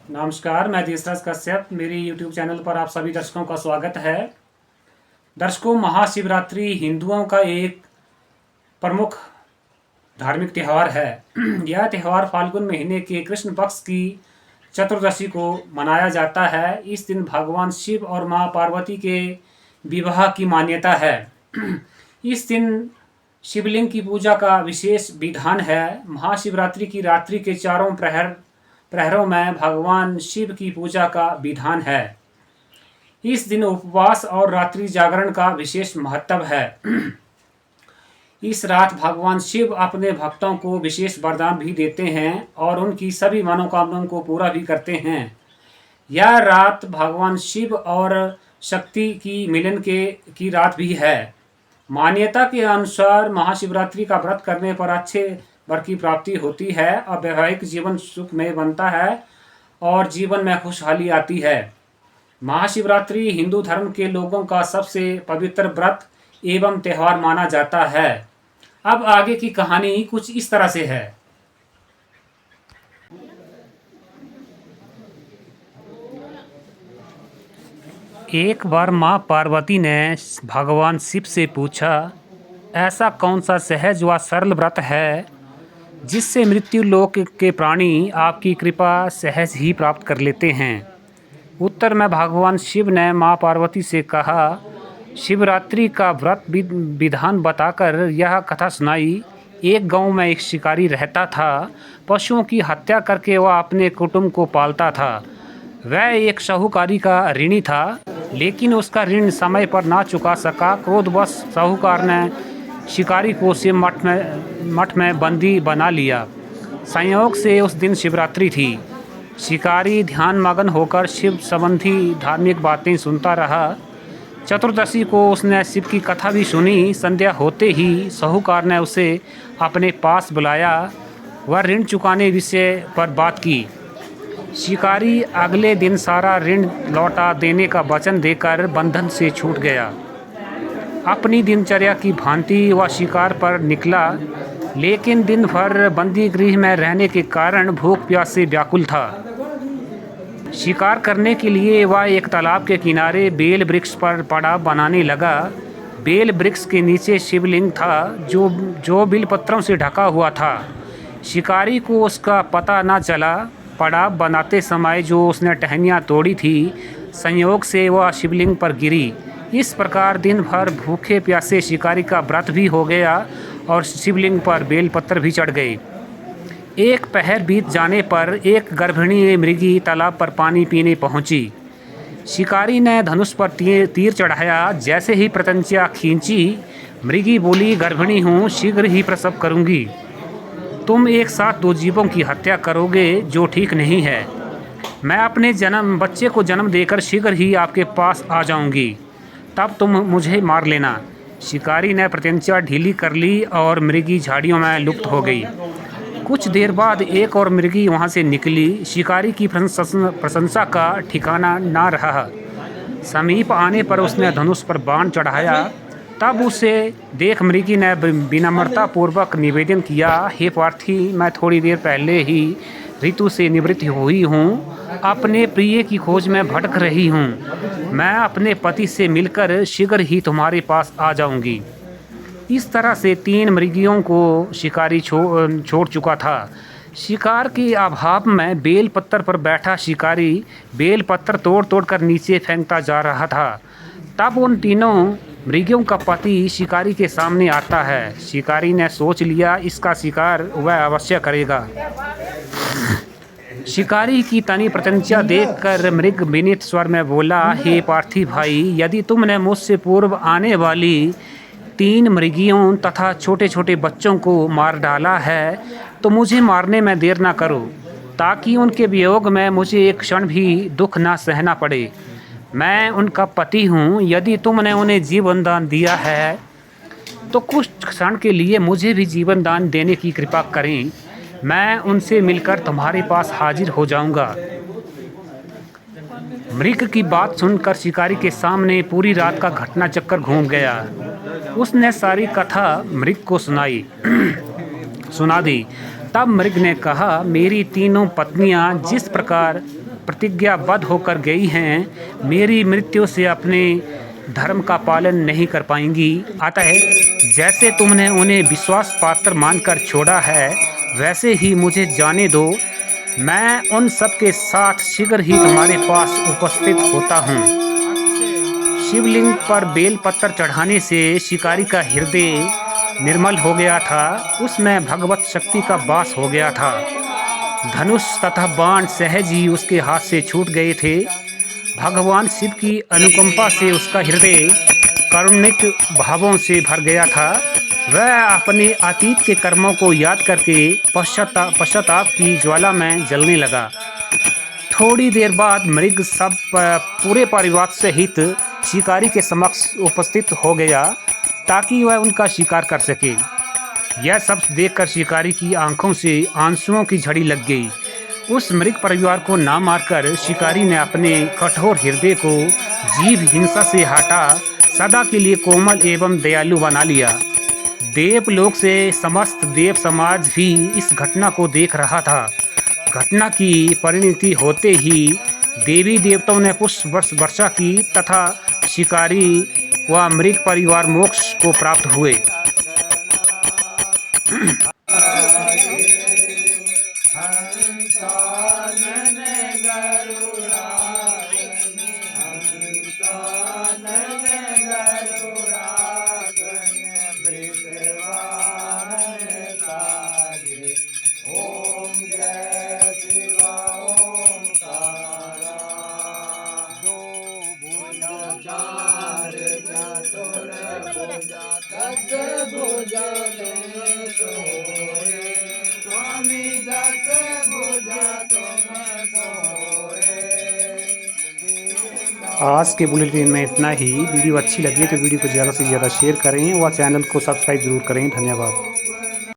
नमस्कार, मैं देसराज कश्यप। मेरी यूट्यूब चैनल पर आप सभी दर्शकों का स्वागत है। दर्शकों, महाशिवरात्रि हिंदुओं का एक प्रमुख धार्मिक त्यौहार है। यह त्यौहार फाल्गुन महीने के कृष्ण पक्ष की चतुर्दशी को मनाया जाता है। इस दिन भगवान शिव और माँ पार्वती के विवाह की मान्यता है। इस दिन शिवलिंग की पूजा का विशेष विधान है। महाशिवरात्रि की रात्रि के चारों प्रहरों में भगवान शिव की पूजा का विधान है। इस दिन उपवास और रात्रि जागरण का विशेष महत्व है। इस रात भगवान शिव अपने भक्तों को विशेष वरदान भी देते हैं और उनकी सभी मनोकामनाओं को पूरा भी करते हैं। यह रात भगवान शिव और शक्ति की मिलन की रात भी है। मान्यता के अनुसार महाशिवरात्रि का व्रत करने पर अच्छे वर की प्राप्ति होती है और वैवाहिक जीवन सुखमय बनता है और जीवन में खुशहाली आती है। महाशिवरात्रि हिंदू धर्म के लोगों का सबसे पवित्र व्रत एवं त्यौहार माना जाता है। अब आगे की कहानी कुछ इस तरह से है। एक बार माँ पार्वती ने भगवान शिव से पूछा, ऐसा कौन सा सहज व सरल व्रत है जिससे मृत्यु लोक के प्राणी आपकी कृपा सहज ही प्राप्त कर लेते हैं। उत्तर में भगवान शिव ने माँ पार्वती से कहा, शिवरात्रि का व्रत विधान बताकर यह कथा सुनाई। एक गांव में एक शिकारी रहता था। पशुओं की हत्या करके वह अपने कुटुंब को पालता था। वह एक साहूकारी का ऋणी था, लेकिन उसका ऋण समय पर ना चुका सका। क्रोधवश साहूकार ने शिकारी को शिव मठ में बंदी बना लिया। संयोग से उस दिन शिवरात्रि थी। शिकारी ध्यान मगन होकर शिव संबंधी धार्मिक बातें सुनता रहा। चतुर्दशी को उसने शिव की कथा भी सुनी। संध्या होते ही साहूकार ने उसे अपने पास बुलाया। वह ऋण चुकाने विषय पर बात की। शिकारी अगले दिन सारा ऋण लौटा देने का वचन देकर बंधन से छूट गया। अपनी दिनचर्या की भांति वह शिकार पर निकला, लेकिन दिन भर बंदी गृह में रहने के कारण भूख प्यास से व्याकुल था। शिकार करने के लिए वह एक तालाब के किनारे बेल वृक्ष पर पड़ाव बनाने लगा। बेल वृक्ष के नीचे शिवलिंग था जो बिलपत्रों से ढका हुआ था। शिकारी को उसका पता न चला। पड़ाव बनाते समय जो उसने टहनियाँ तोड़ी थी, संयोग से वह शिवलिंग पर गिरी। इस प्रकार दिन भर भूखे प्यासे शिकारी का व्रत भी हो गया और शिवलिंग पर बेलपत्र भी चढ़ गए। एक पहर बीत जाने पर एक गर्भिणी मृगी तालाब पर पानी पीने पहुंची। शिकारी ने धनुष पर तीर चढ़ाया। जैसे ही प्रत्यंचा खींची, मृगी बोली, गर्भिणी हूँ, शीघ्र ही प्रसव करूँगी। तुम एक साथ दो जीवों की हत्या करोगे, जो ठीक नहीं है। मैं अपने बच्चे को जन्म देकर शीघ्र ही आपके पास आ जाऊँगी, तब तुम मुझे मार लेना। शिकारी ने प्रत्यंचा ढीली कर ली और मृगी झाड़ियों में लुप्त हो गई। कुछ देर बाद एक और मृगी वहां से निकली। शिकारी की प्रशंसा का ठिकाना ना रहा। समीप आने पर उसने धनुष पर बाण चढ़ाया। तब उसे देख मृगी ने विनम्रता पूर्वक निवेदन किया, हे पार्थी, मैं थोड़ी देर पहले ही ऋतु से निवृत्त हुई हूँ। अपने प्रिय की खोज में भटक रही हूँ। मैं अपने पति से मिलकर शीघ्र ही तुम्हारे पास आ जाऊंगी। इस तरह से 3 मृगियों को शिकारी छोड़ चुका था। शिकार के अभाव में बेल पत्थर पर बैठा शिकारी बेल पत्थर तोड़ कर नीचे फेंकता जा रहा था। तब उन तीनों मृगियों का पति शिकारी के सामने आता है। शिकारी ने सोच लिया, इसका शिकार वह अवश्य करेगा। शिकारी की तनी प्रत्यंचा देखकर मृग विनीत स्वर में बोला, हे पार्थी भाई, यदि तुमने मुझसे पूर्व आने वाली 3 मृगियों तथा छोटे छोटे बच्चों को मार डाला है, तो मुझे मारने में देर ना करो, ताकि उनके वियोग में मुझे एक क्षण भी दुख ना सहना पड़े। मैं उनका पति हूँ। यदि तुमने उन्हें जीवन दान दिया है, तो कुछ क्षण के लिए मुझे भी जीवन दान देने की कृपा करें। मैं उनसे मिलकर तुम्हारे पास हाजिर हो जाऊंगा। मृग की बात सुनकर शिकारी के सामने पूरी रात का घटना चक्कर घूम गया। उसने सारी कथा मृग को सुना दी। तब मृग ने कहा, मेरी तीनों पत्नियां जिस प्रकार प्रतिज्ञाबद्ध होकर गई हैं, मेरी मृत्यु से अपने धर्म का पालन नहीं कर पाएंगी। अतः जैसे तुमने उन्हें विश्वास पात्र मानकर छोड़ा है, वैसे ही मुझे जाने दो। मैं उन सब के साथ शीघ्र ही तुम्हारे पास उपस्थित होता हूँ। शिवलिंग पर बेलपत्र चढ़ाने से शिकारी का हृदय निर्मल हो गया था, उसमें भगवत शक्ति का वास हो गया था। धनुष तथा बाण सहज ही उसके हाथ से छूट गए थे। भगवान शिव की अनुकंपा से उसका हृदय करुणिक भावों से भर गया था। वह अपने अतीत के कर्मों को याद करके पश्चाताप की ज्वाला में जलने लगा। थोड़ी देर बाद मृग सब पूरे परिवार सहित शिकारी के समक्ष उपस्थित हो गया ताकि वह उनका शिकार कर सके। यह सब देखकर शिकारी की आंखों से आंसुओं की झड़ी लग गई। उस मृग परिवार को ना मारकर शिकारी ने अपने कठोर हृदय को जीव हिंसा से हटा सदा के लिए कोमल एवं दयालु बना लिया। देवलोक से समस्त देव समाज भी इस घटना को देख रहा था। घटना की परिणति होते ही देवी देवताओं ने पुष्प वर्षा की तथा शिकारी व मृग परिवार मोक्ष को प्राप्त हुए। आज के बुलेटिन में इतना ही। वीडियो अच्छी लगी तो वीडियो को ज़्यादा से ज़्यादा शेयर करें व चैनल को सब्सक्राइब जरूर करें। धन्यवाद।